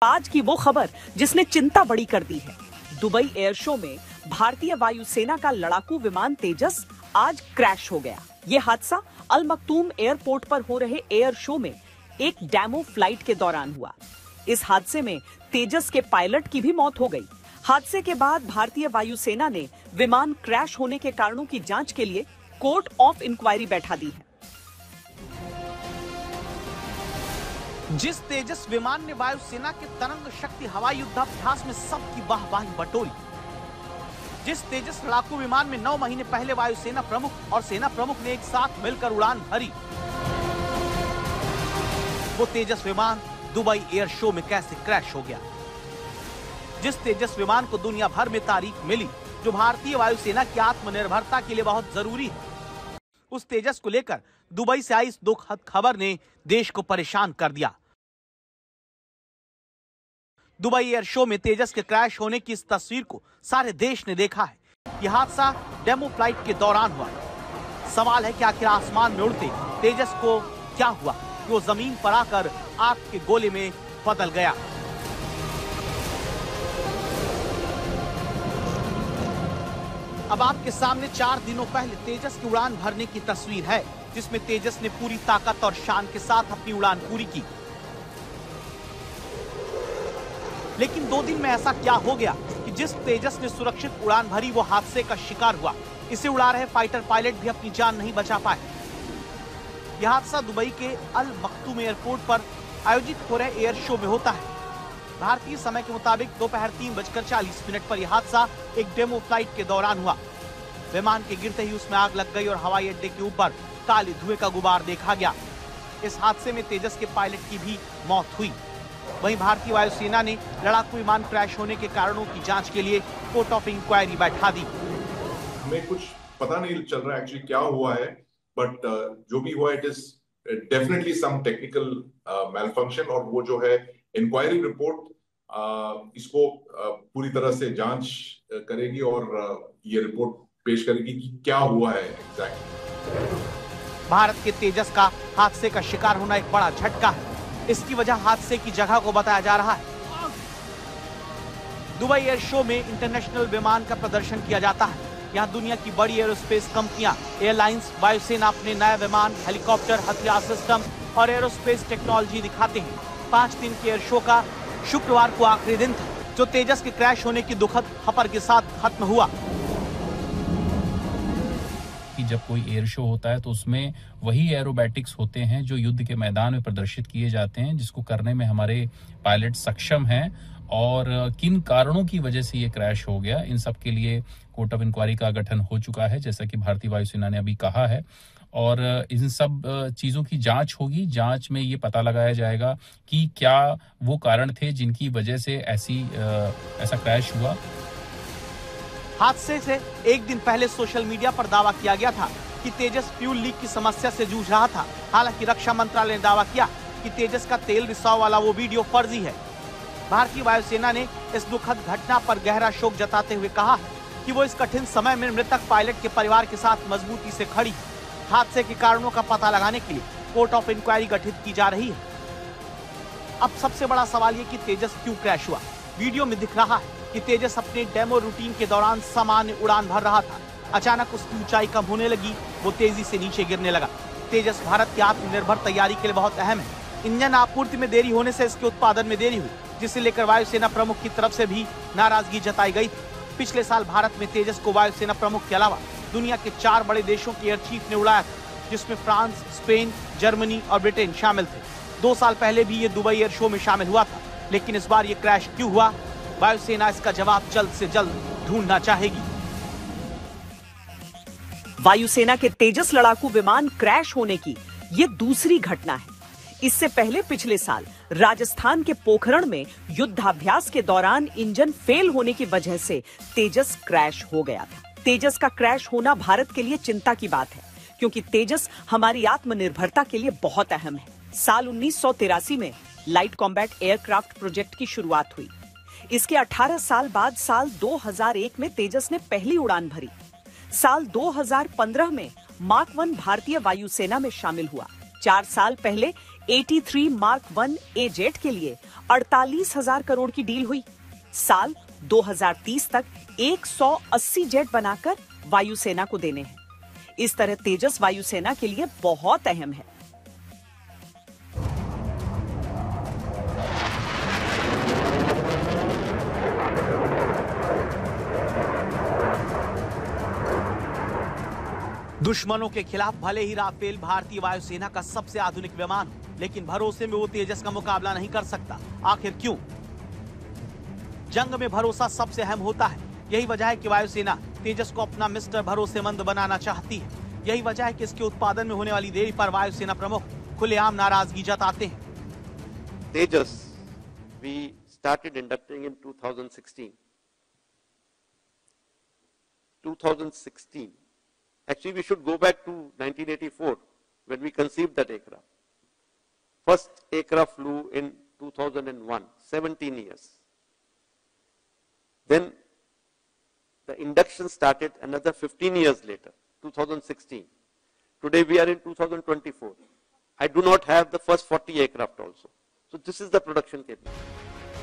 आज की वो खबर जिसने चिंता बड़ी कर दी है। दुबई एयर शो में भारतीय वायुसेना का लड़ाकू विमान तेजस आज क्रैश हो गया। ये हादसा अल मक्तूम एयरपोर्ट पर हो रहे एयर शो में एक डेमो फ्लाइट के दौरान हुआ। इस हादसे में तेजस के पायलट की भी मौत हो गई। हादसे के बाद भारतीय वायुसेना ने विमान क्रैश होने के कारणों की जांच के लिए कोर्ट ऑफ इंक्वायरी बैठा दी है। जिस तेजस विमान ने वायुसेना के तरंग शक्ति हवाई युद्धाभ्यास में सबकी वाहवाही बटोरी, जिस तेजस लड़ाकू विमान में 9 महीने पहले वायुसेना प्रमुख और सेना प्रमुख ने एक साथ मिलकर उड़ान भरी, वो तेजस विमान दुबई एयर शो में कैसे क्रैश हो गया। जिस तेजस विमान को दुनिया भर में तारीफ मिली, जो भारतीय वायुसेना की आत्मनिर्भरता के लिए बहुत जरूरी है, उस तेजस को लेकर दुबई से आई इस दुखद खबर ने देश को परेशान कर दिया। दुबई एयर शो में तेजस के क्रैश होने की इस तस्वीर को सारे देश ने देखा है। यह हादसा डेमो फ्लाइट के दौरान हुआ। सवाल है कि आखिर आसमान में उड़ते तेजस को क्या हुआ, वो जमीन पर आकर आग के गोले में बदल गया। अब आपके सामने 4 दिनों पहले तेजस की उड़ान भरने की तस्वीर है, जिसमें तेजस ने पूरी ताकत और शान के साथ अपनी उड़ान पूरी की। लेकिन 2 दिन में ऐसा क्या हो गया कि जिस तेजस ने सुरक्षित उड़ान भरी वो हादसे का शिकार हुआ। इसे उड़ा रहे फाइटर पायलट भी अपनी जान नहीं बचा पाए। यह हादसा दुबई के अल मक्तूम एयरपोर्ट पर आयोजित हो रहे एयर शो में होता है। भारतीय समय के मुताबिक दोपहर 3:40 पर यह हादसा एक डेमो फ्लाइट के दौरान हुआ। विमान के गिरते ही उसमें आग लग गई और हवाई अड्डे के ऊपर काले धुएं का गुबार देखा गया। इस हादसे में तेजस के पायलट की भी मौत हुई। वहीं भारतीय वायुसेना ने लड़ाकू विमान क्रैश होने के कारणों की जांच के लिए कोर्ट ऑफ इंक्वायरी बैठा दी। हमें कुछ पता नहीं चल रहा एक्चुअली क्या हुआ है, बट जो भी हुआ it is definitely some technical malfunction, और वो जो है इंक्वायरी रिपोर्ट इसको पूरी तरह से जांच करेगी और ये रिपोर्ट पेश करेगी कि क्या हुआ है एग्जैक्ट। भारत के तेजस का हादसे का शिकार होना एक बड़ा झटका है। इसकी वजह हादसे की जगह को बताया जा रहा है। दुबई एयर शो में इंटरनेशनल विमान का प्रदर्शन किया जाता है। यहाँ दुनिया की बड़ी एरोस्पेस कंपनियां, एयरलाइंस, वायुसेना अपने नए विमान, हेलीकॉप्टर, हथियार सिस्टम और एरोस्पेस टेक्नोलॉजी दिखाते हैं। 5 दिन के एयर शो का शुक्रवार को आखिरी दिन था, जो तेजस के क्रैश होने की दुखद खबर के साथ खत्म हुआ। कि जब कोई एयर शो होता है तो उसमें वही एरोबैटिक्स होते हैं जो युद्ध के मैदान में प्रदर्शित किए जाते हैं, जिसको करने में हमारे पायलट सक्षम हैं। और किन कारणों की वजह से ये क्रैश हो गया, इन सब के लिए कोर्ट ऑफ इंक्वायरी का गठन हो चुका है, जैसा कि भारतीय वायुसेना ने अभी कहा है। और इन सब चीजों की जांच होगी। जांच में ये पता लगाया जाएगा कि क्या वो कारण थे जिनकी वजह से ऐसा क्रैश हुआ। हादसे से एक दिन पहले सोशल मीडिया पर दावा किया गया था कि तेजस फ्यूल लीक की समस्या से जूझ रहा था। हालांकि रक्षा मंत्रालय ने दावा किया कि तेजस का तेल रिसाव वाला वो वीडियो फर्जी है। भारतीय वायुसेना ने इस दुखद घटना पर गहरा शोक जताते हुए कहा है कि वो इस कठिन समय में मृतक पायलट के परिवार के साथ मजबूती से खड़ी है। हादसे के कारणों का पता लगाने के लिए कोर्ट ऑफ इंक्वायरी गठित की जा रही है। अब सबसे बड़ा सवाल ये कि तेजस क्यों क्रैश हुआ। वीडियो में दिख रहा है कि तेजस अपने डेमो रूटीन के दौरान सामान्य उड़ान भर रहा था। अचानक उसकी ऊंचाई कम होने लगी, वो तेजी से नीचे गिरने लगा। तेजस भारत की आत्मनिर्भर तैयारी के लिए बहुत अहम है। इंजन आपूर्ति में देरी होने से इसके उत्पादन में देरी हुई, जिसे लेकर वायुसेना प्रमुख की तरफ से भी नाराजगी जताई गई थी। पिछले साल भारत में तेजस को वायुसेना प्रमुख के अलावा दुनिया के 4 बड़े देशों के एयर चीफ ने उड़ाया था, जिसमें फ्रांस, स्पेन, जर्मनी और ब्रिटेन शामिल थे। 2 साल पहले भी ये दुबई एयर शो में शामिल हुआ था। लेकिन इस बार ये क्रैश क्यों हुआ, वायुसेना इसका जवाब जल्द से जल्द ढूंढना चाहेगी। वायुसेना के तेजस लड़ाकू विमान क्रैश होने की ये दूसरी घटना है। इससे पहले पिछले साल राजस्थान के पोखरण में युद्धाभ्यास के दौरान इंजन फेल होने की वजह से तेजस क्रैश हो गया था। तेजस का क्रैश होना भारत के लिए चिंता की बात है, क्योंकि तेजस हमारी आत्मनिर्भरता के लिए बहुत अहम है। साल 1983 में लाइट कॉम्बैट एयरक्राफ्ट प्रोजेक्ट की शुरुआत हुई। इसके 18 साल बाद साल 2001 में तेजस ने पहली उड़ान भरी। साल 2015 में मार्क 1 भारतीय वायुसेना में शामिल हुआ। 4 साल पहले 83 मार्क 1 ए जेट के लिए 48,000 करोड़ की डील हुई। साल 2030 तक 180 जेट बनाकर वायुसेना को देने हैं। इस तरह तेजस वायुसेना के लिए बहुत अहम है। दुश्मनों के खिलाफ भले ही राफेल भारतीय वायुसेना का सबसे आधुनिक विमान हो, लेकिन भरोसे में वो तेजस का मुकाबला नहीं कर सकता। आखिर क्यों? जंग में भरोसा सबसे अहम होता है। यही वजह है कि वायुसेना तेजस को अपना मिस्टर भरोसेमंद बनाना चाहती है। यही वजह है कि इसके उत्पादन में होने वाली देरी पर वायुसेना प्रमुख खुलेआम नाराजगी जताते हैं। Tejas, we started inducting in 2016. 2016. Actually, we should go back to 1984 when we conceived that aircraft. First aircraft flew in 2001, 17 years. Then the induction started another 15 years later, 2016. Today we are in 2024. I do not have the first 40 aircraft also. So this is the production capability.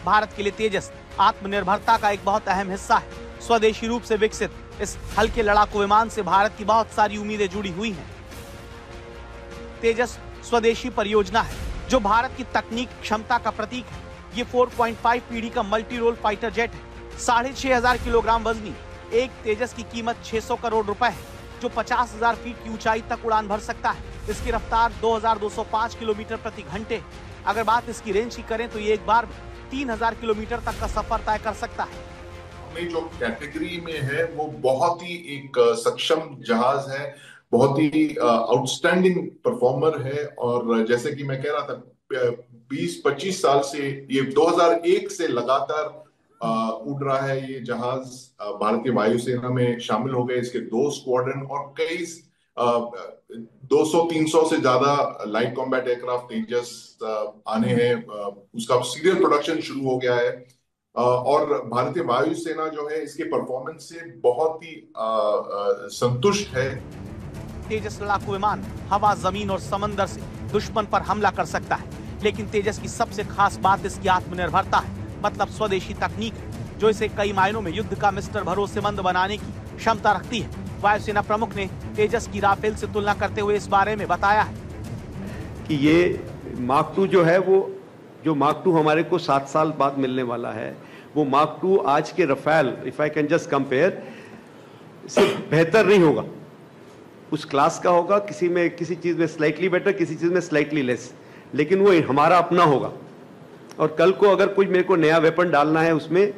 Bharat के लिए तेजस आत्मनिर्भरता का एक बहुत अहम हिस्सा है। स्वदेशी रूप से विकसित इस हल्के लड़ाकू विमान से भारत की बहुत सारी उम्मीदें जुड़ी हुई हैं। तेजस स्वदेशी परियोजना है जो भारत की तकनीक क्षमता का प्रतीक है। ये 4.5 पीढ़ी का मल्टी रोल फाइटर जेट है। 6,500 किलोग्राम वजनी एक तेजस की कीमत 600 करोड़ रुपए है, जो 50,000 फीट की ऊंचाई तक उड़ान भर सकता है। इसकी रफ्तार 2,205 किलोमीटर प्रति घंटे। अगर बात इसकी रेंज की करें तो ये एक बार में 3,000 किलोमीटर तक का सफर तय कर सकता है। अपनी जो कैटेगरी में है वो बहुत ही एक सक्षम जहाज है, बहुत ही आउटस्टैंडिंग परफॉर्मर है। और जैसे कि मैं कह रहा था 20-25 साल से, ये 2001 से लगातार उड़ रहा है ये जहाज। भारतीय वायुसेना में शामिल हो गए इसके 2 स्क्वाड्रन और कई 200-300 से ज्यादा लाइट कॉम्बैट एयरक्राफ्ट तेजस आने हैं। उसका सीरियल प्रोडक्शन शुरू हो गया है और भारतीय वायुसेना जो है इसके परफॉर्मेंस से बहुत ही संतुष्ट है। तेजस लड़ाकू विमान हवा, जमीन और समंदर से दुश्मन पर हमला कर सकता है, लेकिन तेजस की सबसे खास बात इसकी आत्मनिर्भरता है, मतलब स्वदेशी तकनीक है, जो इसे कई मायनों में युद्ध का मिस्टर भरोसेमंद बनाने की क्षमता रखती है। वायुसेना प्रमुख ने तेजस की राफेल से तुलना करते हुए इस बारे में बताया है कि ये मार्क 2 जो है, वो जो मार्क 2 हमारे को 7 साल बाद मिलने वाला है, वो मार्क 2 आज के Rafale, if I can just compare, से बेहतर नहीं होगा। उस क्लास का होगा, किसी चीज में स्लाइटली बेटर, किसी चीज में स्लाइटली लेस, लेकिन वो हमारा अपना होगा। और कल को अगर कुछ मेरे को नया वेपन डालना है उसमें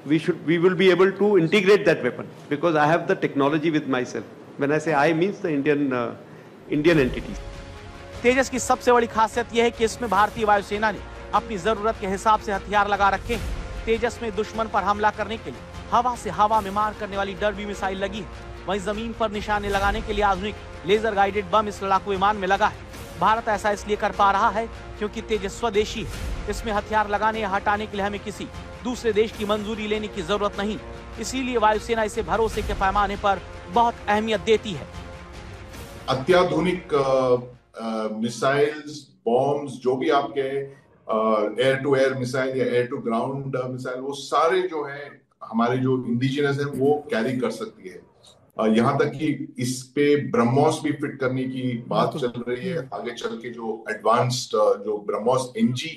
we will be able to integrate that weapon because I have the technology with myself. When I say I means the Indian entities. तेजस की सबसे बड़ी खासियत यह है कि इसमें भारतीय वायुसेना ने अपनी जरूरत के हिसाब से हथियार लगा रखे हैं। तेजस में दुश्मन पर हमला करने के लिए हवा से हवा में मार करने वाली डर्बी मिसाइल लगी है। वहीं जमीन पर निशाने लगाने के लिए आधुनिक लेजर गाइडेड बम इस लड़ाकू विमान में लगा है। भारत ऐसा इसलिए कर पा रहा है क्योंकि तेजस स्वदेशी है। इसमें हथियार लगाने या हटाने के लिए हमें किसी दूसरे देश की मंजूरी लेने की जरूरत नहीं। इसीलिए वायुसेना इसे भरोसे के पैमाने पर बहुत अहमियत देती है। अत्याधुनिक मिसाइल्स, बॉम्ब्स, जो भी आप कहे, एयर टू एयर मिसाइल या एयर टू ग्राउंड मिसाइल, वो सारे जो है हमारे जो इंडिजिनस है वो कैरी कर सकती है। यहाँ तक कि इस पे ब्रह्मोस भी फिट करने की बात चल रही है। आगे चल के जो एडवांस्ड जो ब्रह्मोस एनजी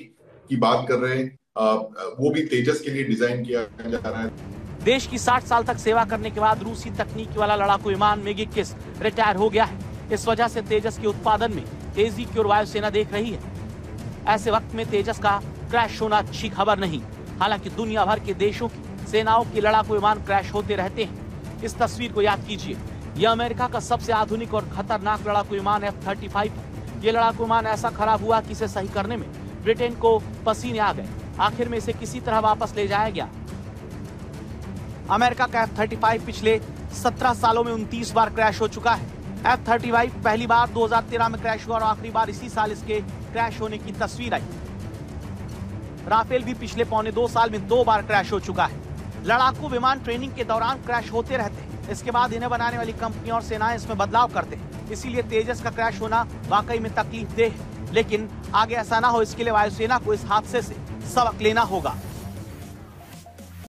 की बात कर रहे हैं, वो भी तेजस के लिए डिजाइन किया जा रहा है। देश की 60 साल तक सेवा करने के बाद रूसी तकनीकी वाला लड़ाकू विमान MiG-21 रिटायर हो गया है। इस वजह से तेजस के उत्पादन में तेजी की ओर वायुसेना देख रही है। ऐसे वक्त में तेजस का क्रैश होना अच्छी खबर नहीं। हालांकि दुनिया भर के देशों की सेनाओं के लड़ाकू विमान क्रैश होते रहते हैं। इस तस्वीर को याद कीजिए, यह अमेरिका का सबसे आधुनिक और खतरनाक लड़ाकू विमान F-35 है। ये लड़ाकू विमान ऐसा खराब हुआ कि इसे सही करने में ब्रिटेन को पसीने आ गए। आखिर में इसे किसी तरह वापस ले जाया गया। अमेरिका का F-35 पिछले 17 सालों में 29 बार क्रैश हो चुका है। F-35 पहली बार 2013 में क्रैश हुआ और आखिरी बार इसी साल इसके क्रैश होने की तस्वीर आई। राफेल भी पिछले 1.25 साल में 2 बार क्रैश हो चुका है। लड़ाकू विमान ट्रेनिंग के दौरान क्रैश होते रहते हैं। इसके बाद इन्हें बनाने वाली कंपनियां और सेनाएं इसमें बदलाव करते हैं। इसीलिए तेजस का क्रैश होना वाकई में तकलीफदेह है। लेकिन आगे ऐसा ना हो, इसके लिए वायुसेना को इस हादसे से सबक लेना होगा।